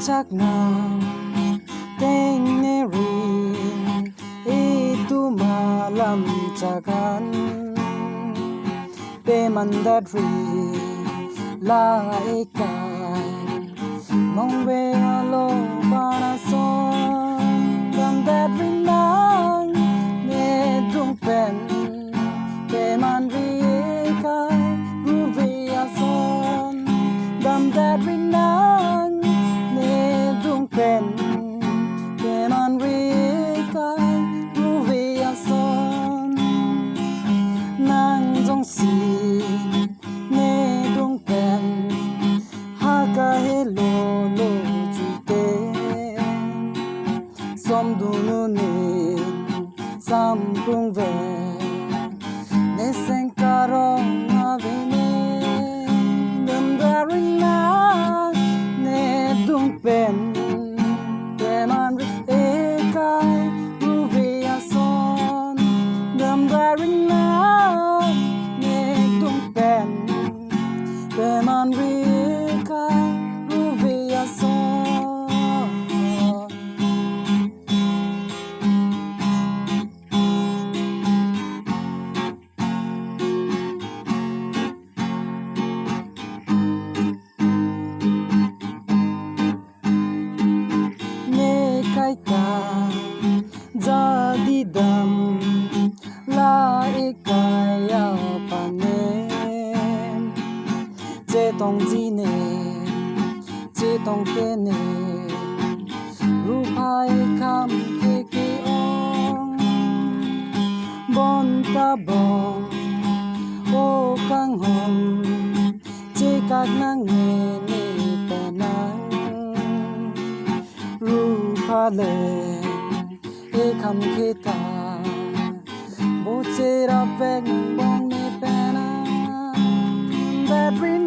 chắc nào tên nè rin itu malam cakan pemandadri la ikan mong be alo para son dam dadri nang ne dung pen pemandri ikan ruvi ason dam dadri nang pen keman rika ruvia son nang jong si ne dong pen haka hello lo jute som du nu ne sam kung ve ne sen karong avene dam darina ne dong pen Peman rika ruvia son ne kaita jadi dam la ikaya pane chế tông gì nè chế tông kê nè ru phai kham kê kê ong bon ta bong ô căng hồng chế các nang nè nè ta nang ru pha lệ e kham kê ta bố chế ra vẹn bong nè pa na that